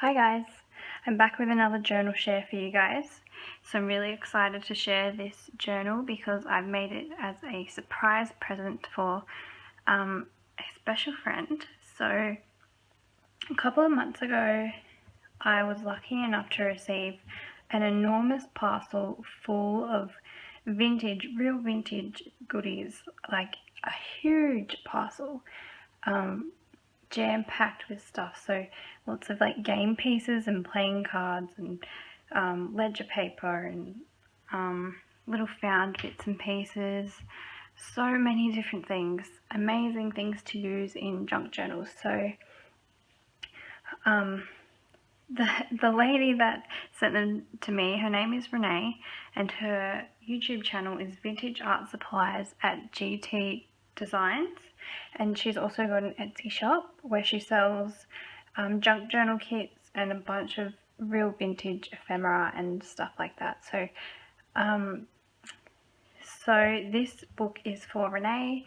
Hi guys, I'm back with another journal share for you guys. So I'm really excited to share this journal because I've made it as a surprise present for a special friend. So a couple of months ago I was lucky enough to receive an enormous parcel full of real vintage goodies, like a huge parcel. Jam-packed with stuff, so lots of like game pieces and playing cards and ledger paper and little found bits and pieces, so many different things, amazing things to use in junk journals. So the lady that sent them to me, her name is Renee, and her YouTube channel is Vintage Art Supplies at GTDesigns. And she's also got an Etsy shop where she sells junk journal kits and a bunch of real vintage ephemera and stuff like that. So this book is for Renee,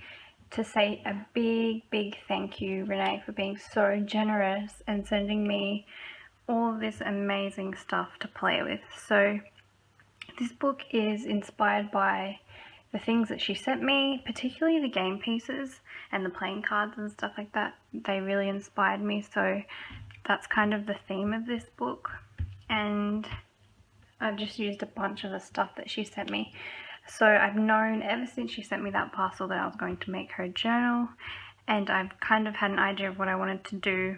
to say a big thank you, Renee, for being so generous and sending me all this amazing stuff to play with. So this book is inspired by the things that she sent me, particularly the game pieces and the playing cards and stuff like that. They really inspired me, so that's kind of the theme of this book. And I've just used a bunch of the stuff that she sent me. So I've known ever since she sent me that parcel that I was going to make her a journal, and I've kind of had an idea of what I wanted to do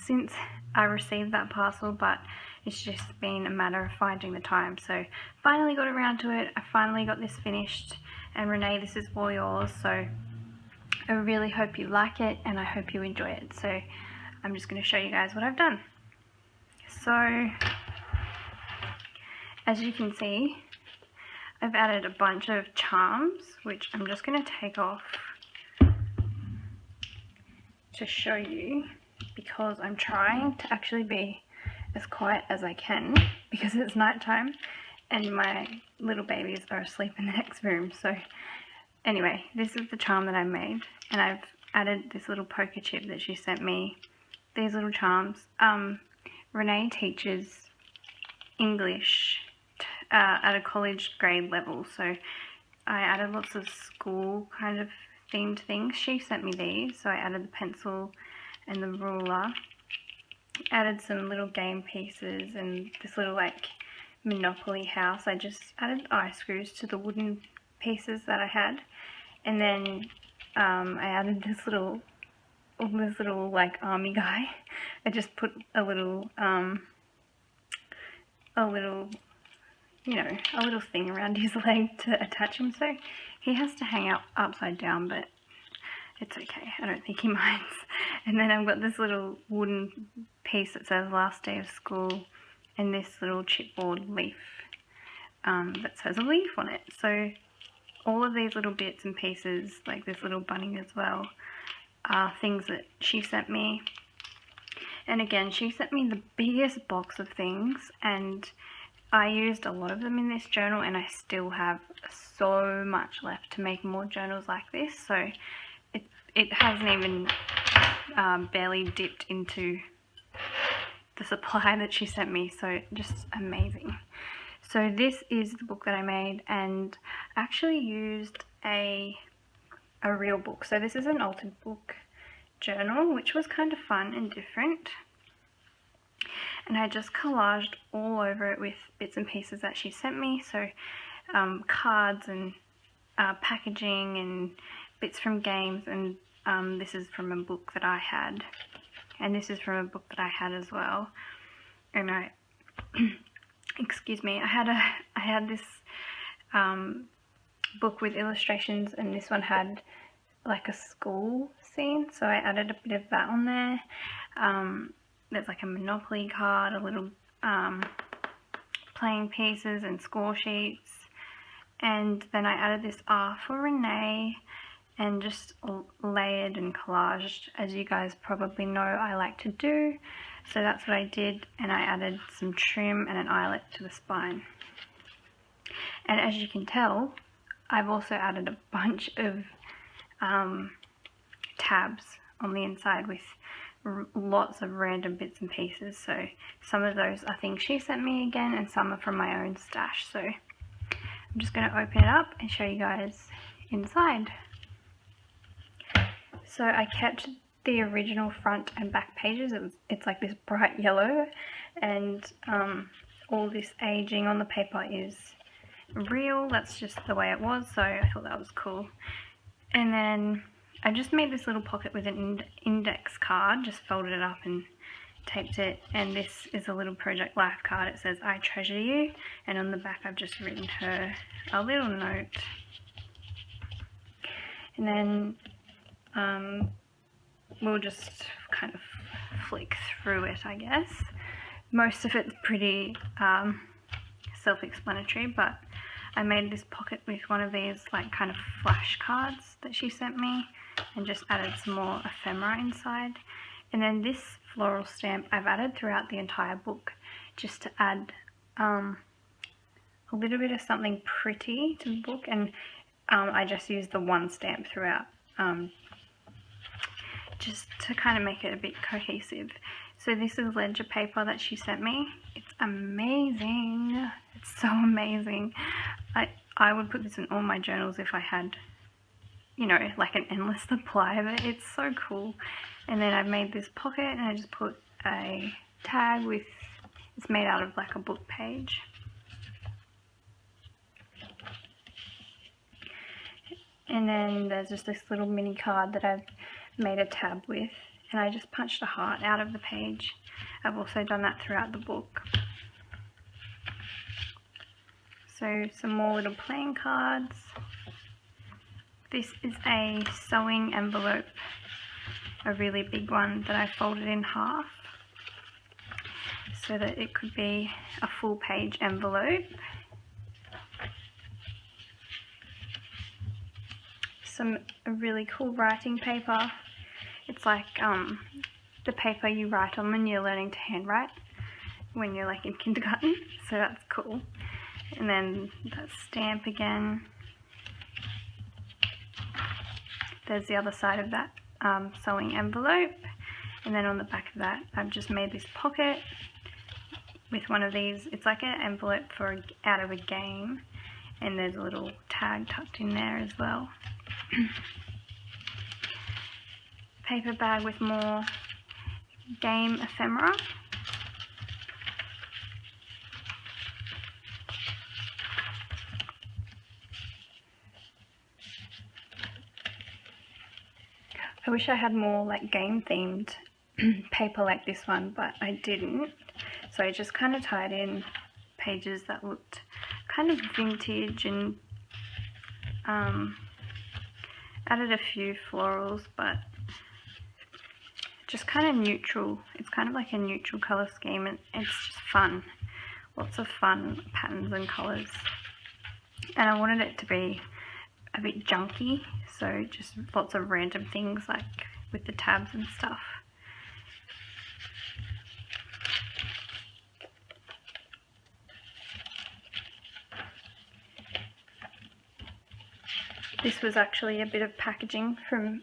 since I received that parcel, but it's just been a matter of finding the time. So finally got around to it. I finally got this finished, and Renee, this is all yours. So I really hope you like it and I hope you enjoy it. So I'm just going to show you guys what I've done. So as you can see, I've added a bunch of charms, which I'm just going to take off to show you, because I'm trying to actually be as quiet as I can because it's nighttime and my little babies are asleep in the next room. So anyway, this is the charm that I made, and I've added this little poker chip that she sent me, these little charms. Renee teaches English at a college grade level, so I added lots of school kind of themed things. She sent me these, so I added the pencil and the ruler, added some little game pieces and this little like Monopoly house. I just added eye screws to the wooden pieces that I had, and then I added this little like army guy. I just put a little thing around his leg to attach him, so he has to hang out upside down, but it's okay, I don't think he minds. And then I've got this little wooden piece that says last day of school, and this little chipboard leaf that says a leaf on it. So all of these little bits and pieces, like this little bunny as well, are things that she sent me. And again, she sent me the biggest box of things, and I used a lot of them in this journal, and I still have so much left to make more journals like this. So it hasn't even barely dipped into the supply that she sent me, so just amazing. So this is the book that I made, and I actually used a real book. So this is an altered book journal, which was kind of fun and different. And I just collaged all over it with bits and pieces that she sent me. So cards and packaging and bits from games, and this is from a book that I had, and this is from a book that I had as well. And I excuse me, I had this book with illustrations, and this one had like a school scene, so I added a bit of that on there. There's like a Monopoly card, a little playing pieces and score sheets, and then I added this R for Renee, and just layered and collaged, as you guys probably know I like to do. So that's what I did, and I added some trim and an eyelet to the spine. And as you can tell, I've also added a bunch of tabs on the inside with lots of random bits and pieces, so some of those I think she sent me again and some are from my own stash. So I'm just going to open it up and show you guys inside. So I kept the original front and back pages. It's like this bright yellow, and all this aging on the paper is real. That's just the way it was, so I thought that was cool. And then I just made this little pocket with an index card, just folded it up and taped it, and this is a little Project Life card. It says I treasure you, and on the back I've just written her a little note. And then we'll just kind of flick through it, I guess. Most of it's pretty self-explanatory, but I made this pocket with one of these like kind of flashcards that she sent me and just added some more ephemera inside. And then this floral stamp I've added throughout the entire book just to add a little bit of something pretty to the book, and I just used the one stamp throughout just to kind of make it a bit cohesive. So this is ledger paper that she sent me. It's amazing. It's so amazing. I would put this in all my journals if I had, you know, like an endless supply of it. It's so cool. And then I've made this pocket and I just put a tag with, it's made out of like a book page. And then there's just this little mini card that I've made a tab with, and I just punched a heart out of the page. I've also done that throughout the book. So some more little playing cards. This is a sewing envelope, a really big one that I folded in half so that it could be a full page envelope. Some really cool writing paper. It's like the paper you write on when you're learning to handwrite when you're like in kindergarten, so that's cool. And then that stamp again. There's the other side of that sewing envelope, and then on the back of that I've just made this pocket with one of these. It's like an envelope for out of a game, and there's a little tag tucked in there as well. Paper bag with more game ephemera. I wish I had more like game themed paper like this one, but I didn't. So I just kind of tied in pages that looked kind of vintage and added a few florals, but just kind of neutral. It's kind of like a neutral colour scheme, and it's just fun. Lots of fun patterns and colours. And I wanted it to be a bit junky, so just lots of random things like with the tabs and stuff. This was actually a bit of packaging from,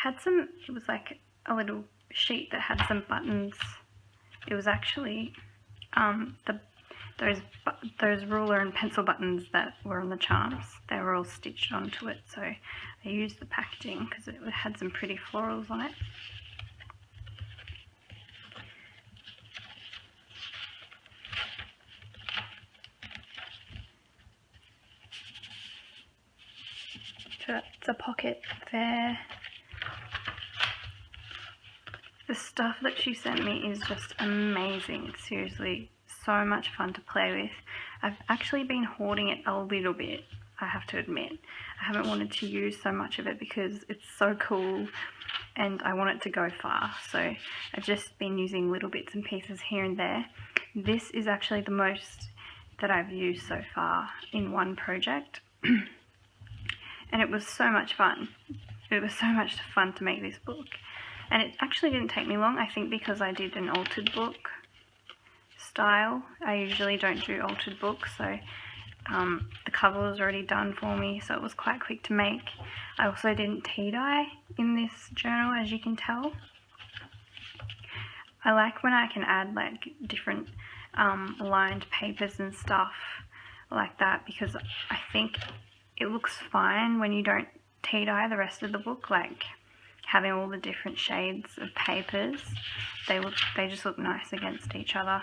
it was like a little sheet that had some buttons. It was actually those ruler and pencil buttons that were on the charms. They were all stitched onto it, so I used the packaging because it had some pretty florals on it. So that's a pocket there. The stuff that she sent me is just amazing. Seriously, so much fun to play with. I've actually been hoarding it a little bit, I have to admit. I haven't wanted to use so much of it because it's so cool and I want it to go far. So I've just been using little bits and pieces here and there. This is actually the most that I've used so far in one project. And it was so much fun. It was so much fun to make this book. And it actually didn't take me long, I think because I did an altered book style. I usually don't do altered books, so the cover was already done for me, so it was quite quick to make. I also didn't tea dye in this journal, as you can tell. I like when I can add like different lined papers and stuff like that, because I think it looks fine when you don't tie the rest of the book, like having all the different shades of papers. They just look nice against each other.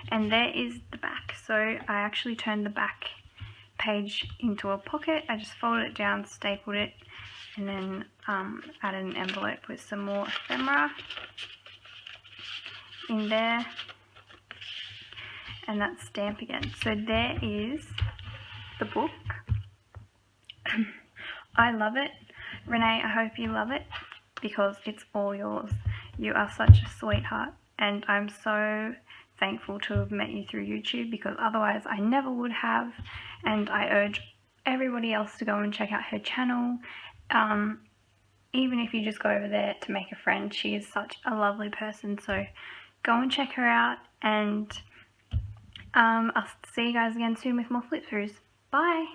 And there is the back. So I actually turned the back page into a pocket. I just folded it down, stapled it, and then added an envelope with some more ephemera in there, and that stamp again. So there is the book. I love it. Renee, I hope you love it, because it's all yours. You are such a sweetheart, and I'm so thankful to have met you through YouTube, because otherwise I never would have. And I urge everybody else to go and check out her channel. Even if you just go over there to make a friend, she is such a lovely person. So go and check her out, and I'll see you guys again soon with more flip throughs. Bye!